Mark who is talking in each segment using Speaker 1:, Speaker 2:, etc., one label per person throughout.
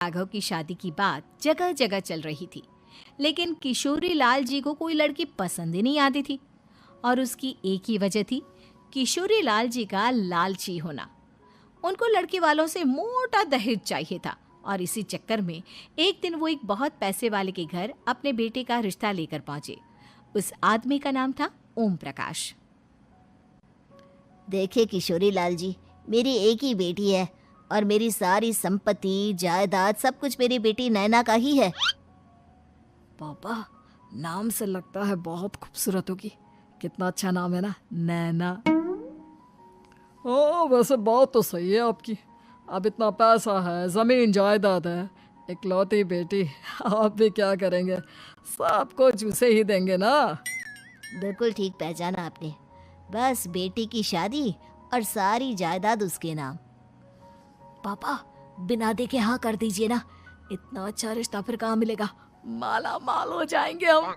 Speaker 1: राघव की शादी की बात जगह जगह चल रही थी, लेकिन किशोरी लाल जी को कोई लड़की पसंद ही नहीं आती थी। और उसकी एक ही वजह थी, किशोरी लाल जी का लालची होना। उनको लड़की वालों से मोटा दहेज चाहिए था और इसी चक्कर में एक दिन वो एक बहुत पैसे वाले के घर अपने बेटे का रिश्ता लेकर पहुंचे। उस आदमी का नाम था ओम प्रकाश।
Speaker 2: देखिए किशोरी लाल जी, मेरी एक ही बेटी है और मेरी सारी संपत्ति जायदाद सब कुछ मेरी बेटी नैना का ही है।
Speaker 3: पापा, नाम से लगता है बहुत खूबसूरत होगी। कितना अच्छा नाम है ना, नैना। ओ, वैसे बात तो सही है आपकी। अब इतना पैसा है, जमीन जायदाद है, इकलौती बेटी, आप भी क्या करेंगे? सब कुछ उसे ही देंगे ना।
Speaker 2: बिल्कुल ठीक पहचाना आपने। बस बेटी की शादी और सारी जायदाद उसके नाम।
Speaker 3: पापा, बिना देखे हाँ कर दीजिए ना। इतना अच्छा रिश्ता फिर कहाँ मिलेगा? माला माल हो जाएंगे हम।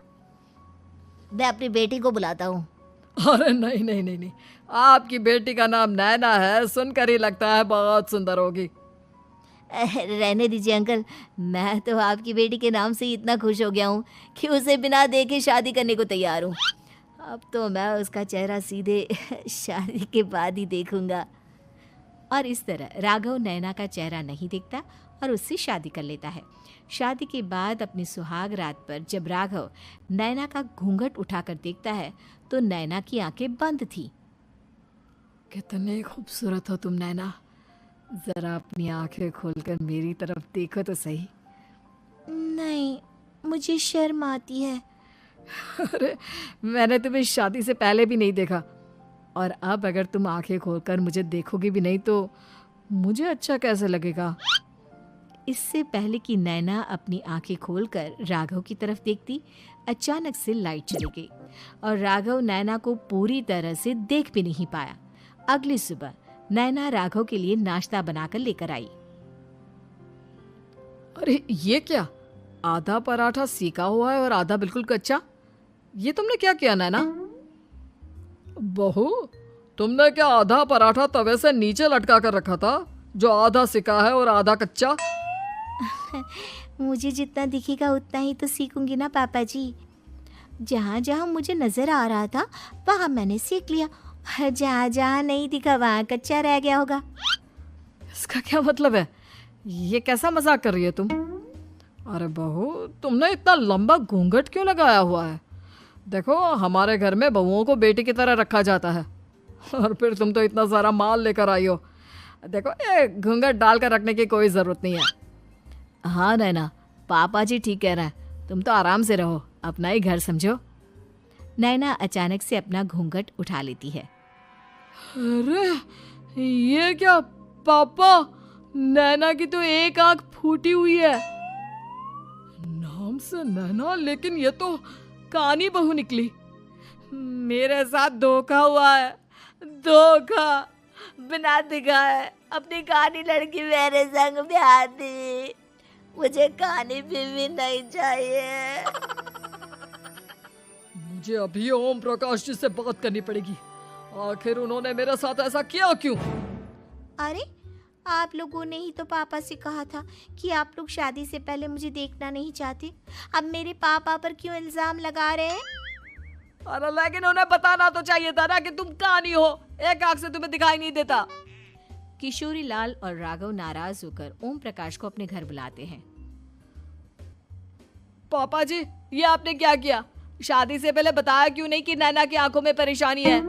Speaker 2: मैं अपनी बेटी को बुलाता हूँ।
Speaker 3: अरे नहीं नहीं नहीं नहीं, आपकी बेटी का नाम नैना है, सुनकर ही लगता है बहुत सुंदर होगी।
Speaker 2: रहने दीजिए अंकल, मैं तो आपकी बेटी के नाम से ही इतना खुश हो गया हूँ कि उसे बिना देखे शादी करने को तैयार हूँ। अब तो मैं उसका चेहरा सीधे शादी के बाद ही देखूंगा।
Speaker 1: और इस तरह राघव नैना का चेहरा नहीं देखता और उससे शादी कर लेता है। शादी के बाद अपनी सुहाग रात पर जब राघव नैना का घूंघट उठाकर देखता है तो नैना की आंखें बंद थी।
Speaker 3: कितने खूबसूरत हो तुम नैना, जरा अपनी आंखें खोलकर मेरी तरफ देखो तो सही।
Speaker 2: नहीं, मुझे शर्म आती है।
Speaker 3: अरे, मैंने तुम्हें शादी से पहले भी नहीं देखा, और अब अगर तुम आंखें खोलकर मुझे देखोगी भी नहीं तो मुझे अच्छा कैसे लगेगा?
Speaker 1: इससे पहले कि नैना अपनी आंखें खोलकर राघव की तरफ देखती, अचानक से लाइट चली गई और राघव नैना को पूरी तरह से देख भी नहीं पाया। अगली सुबह नैना राघव के लिए नाश्ता बनाकर लेकर आई।
Speaker 3: अरे ये क्या, आधा पराठा सेका हुआ है और आधा बिल्कुल कच्चा। ये तुमने क्या किया नैना? बहू, तुमने क्या आधा पराठा तवे से नीचे लटका कर रखा था, जो आधा सेका है और आधा कच्चा?
Speaker 2: मुझे जितना दिखेगा उतना ही तो सीखूंगी ना पापा जी। जहाँ जहाँ मुझे नजर आ रहा था वहाँ मैंने सीख लिया, जहाँ जहाँ नहीं दिखा वहाँ कच्चा रह गया होगा।
Speaker 3: इसका क्या मतलब है? ये कैसा मजाक कर रही है तुम? अरे बहू, तुमने इतना लंबा घूंघट क्यों लगाया हुआ है? देखो, हमारे घर में बहुओं को बेटी की तरह रखा जाता है, और फिर तुम तो इतना सारा माल लेकर आई हो। देखो, ये घूंघट डालकर रखने की कोई ज़रूरत नहीं है।
Speaker 1: हाँ नैना, पापा जी ठीक कह रहे हैं, तुम तो आराम से रहो, अपना ही घर समझो। नैना अचानक से अपना घूंघट उठा लेती है।
Speaker 3: अरे ये क्या पापा, नैना की तो एक आंख फूटी हुई है। नाम से नैना, लेकिन ये तो कानी बहू निकली। मेरे साथ धोखा हुआ है, धोखा।
Speaker 2: बिना दिखाए अपनी कानी लड़की मेरे संग ब्याह दी। मुझे कानी बीवी नहीं चाहिए।
Speaker 3: मुझे अभी ओम प्रकाश जी से बात करनी पड़ेगी। आखिर उन्होंने मेरे साथ ऐसा किया क्यों?
Speaker 2: अरे, आप लोगों ने ही तो पापा से कहा था कि आप लोग शादी से पहले मुझे देखना नहीं चाहते। अब मेरे पापा पर क्यों इल्जाम लगा रहे हैं?
Speaker 3: अरे लेकिन उन्हें बताना तो चाहिए था ना कि तुम कानी हो, एक आंख से तुम्हें दिखाई नहीं देता।
Speaker 1: किशोरी लाल और राघव नाराज होकर ओम प्रकाश को अपने घर बुलाते हैं।
Speaker 3: पापा जी, ये आपने क्या किया? शादी से पहले बताया क्यों नहीं कि नैना की आंखों में परेशानी है?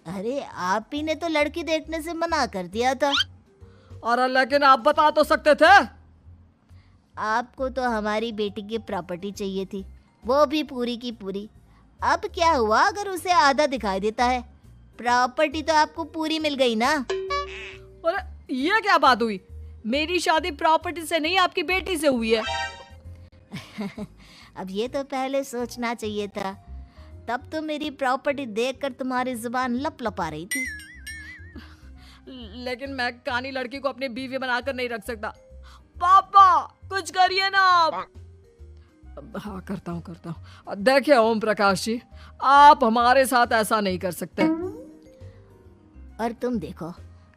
Speaker 2: अरे, आप ही ने तो लड़की देखने से मना कर दिया था।
Speaker 3: और लेकिन आप बता तो सकते थे।
Speaker 2: आपको तो हमारी बेटी की प्रॉपर्टी चाहिए थी, वो भी पूरी की पूरी। अब क्या हुआ अगर उसे आधा दिखाई देता है? प्रॉपर्टी तो आपको पूरी मिल गई ना।
Speaker 3: और ये क्या बात हुई? मेरी शादी प्रॉपर्टी से नहीं, आपकी बेटी से हुई है।
Speaker 2: अब ये तो पहले सोचना चाहिए था। तब तो मेरी प्रॉपर्टी देखकर तुम्हारी जुबान लप लपा रही थी।
Speaker 3: लेकिन मैं कानी लड़की को अपनी बीवी बनाकर नहीं रख सकता। पापा, कुछ करिए ना आप। हाँ, करता हूँ। देखिए ओम प्रकाश जी, आप हमारे साथ ऐसा नहीं कर सकते।
Speaker 2: और तुम देखो,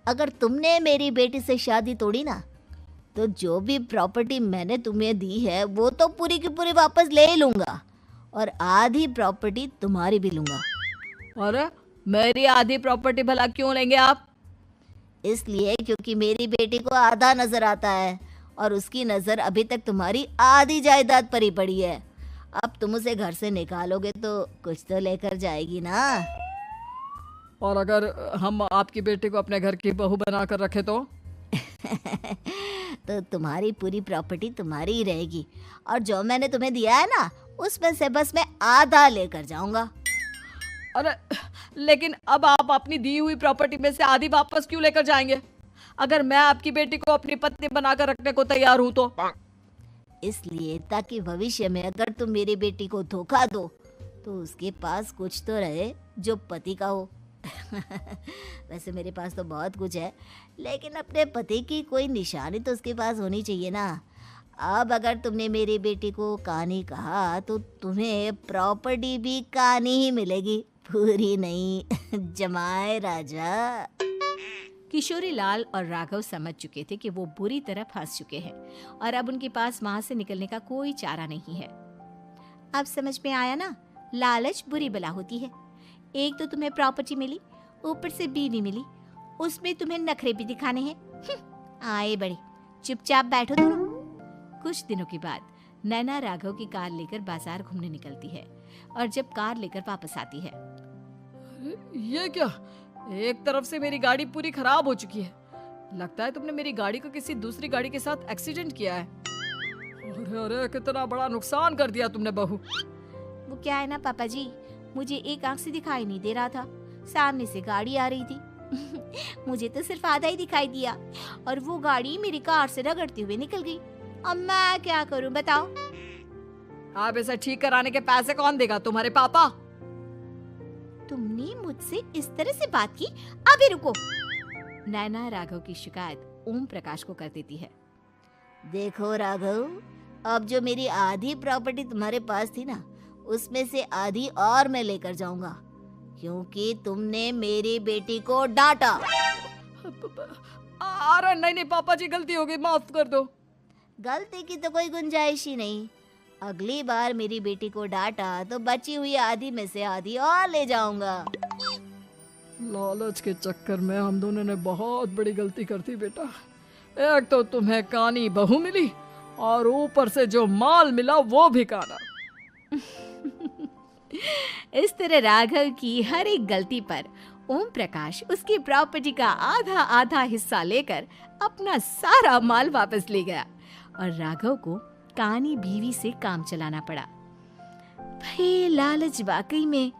Speaker 2: अगर तुमने मेरी बेटी से शादी तोड़ी ना तो जो भी प्रॉपर्टी मैंने तुम्हें दी है वो तो पूरी की पूरी वापस ले ही लूँगा, और आधी प्रॉपर्टी तुम्हारी भी लूँगा।
Speaker 3: अरे मेरी आधी प्रॉपर्टी भला क्यों लेंगे आप?
Speaker 2: इसलिए क्योंकि मेरी बेटी को आधा नजर आता है और उसकी नज़र अभी तक तुम्हारी आधी जायदाद पर ही पड़ी है। अब तुम उसे घर से निकालोगे तो कुछ तो लेकर जाएगी ना।
Speaker 3: और अगर हम आपकी बेटी को अपने घर की बहू बना कर रखे तो?
Speaker 2: तो तुम्हारी पूरी प्रॉपर्टी तुम्हारी ही रहेगी, और जो मैंने तुम्हें दिया है ना उसमें से बस मैं आधा लेकर जाऊंगा।
Speaker 3: अरे लेकिन अब आप अपनी दी हुई प्रॉपर्टी में से आधी वापस क्यों लेकर जाएंगे? अगर मैं आपकी बेटी को अपनी पत्नी बनाकर रखने को तैयार हूं तो?
Speaker 2: इसलिए ताकि भविष्य में अगर तुम मेरी बेटी को धोखा दो तो उसके पास कुछ तो रहे जो पति का हो। वैसे मेरे पास तो बहुत कुछ है, लेकिन अपने पति की कोई निशानी तो उसके पास होनी चाहिए ना। अब अगर तुमने मेरी बेटी को कानी कहा तो तुम्हें प्रॉपर्टी भी कानी ही मिलेगी, पूरी नहीं। जमाए राजा।
Speaker 1: किशोरी लाल और राघव समझ चुके थे कि वो बुरी तरह फंस चुके हैं और अब उनके पास वहां से निकलने का कोई चारा नहीं है। अब समझ में आया ना, लालच बुरी बला होती है। एक तो तुम्हें प्रॉपर्टी मिली, ऊपर से बीवी मिली, उसमें तुम्हें नखरे भी दिखाने हैं। आए बड़े, चुपचाप बैठो दोनों। कुछ दिनों के बाद नैना राघव की कार लेकर बाजार घूमने निकलती है और जब कार लेकर वापस आती है,
Speaker 3: ये क्या? एक तरफ से मेरी गाड़ी पूरी खराब हो चुकी है। लगता है तुमने मेरी गाड़ी को किसी दूसरी गाड़ी के साथ एक्सीडेंट किया है। अरे अरे कितना बड़ा नुकसान कर दिया तुमने बहू।
Speaker 1: वो क्या है ना पापा जी, मुझे एक आंख से दिखाई नहीं दे रहा था, सामने से गाड़ी आ रही थी। मुझे तो सिर्फ आधा ही दिखाई दिया और वो गाड़ी मेरी कार से रगड़ते हुए निकल गई। अब मैं क्या करूं बताओ?
Speaker 3: आप इसे ठीक कराने के पैसे कौन देगा? तुम्हारे पापा?
Speaker 1: तुमने मुझसे इस तरह से बात की? अभी रुको। नैना राघव की शिकायत ओम प्रकाश को कर देती है।
Speaker 2: देखो राघव, अब जो मेरी आधी प्रॉपर्टी तुम्हारे पास थी ना उसमें से आधी और मैं लेकर जाऊंगा, क्योंकि तुमने मेरी बेटी को डांटा।
Speaker 3: अरे नहीं नहीं पापा जी, गलती हो गई, माफ कर दो।
Speaker 2: गलती की तो कोई गुंजाइश ही नहीं। अगली बार मेरी बेटी को डांटा तो बची हुई आधी में से आधी और ले जाऊंगा।
Speaker 3: लालच के चक्कर में हम दोनों ने बहुत बड़ी गलती कर दी बेटा। एक तो तुम्हें कानी बहू मिली और ऊपर से जो माल मिला वो भी काना।
Speaker 1: इस तरह राघव की हर एक गलती पर ओम प्रकाश उसकी प्रॉपर्टी का आधा आधा हिस्सा लेकर अपना सारा माल वापस ले गया और राघव को कानी बीवी से काम चलाना पड़ा। भाई लालच वाकई में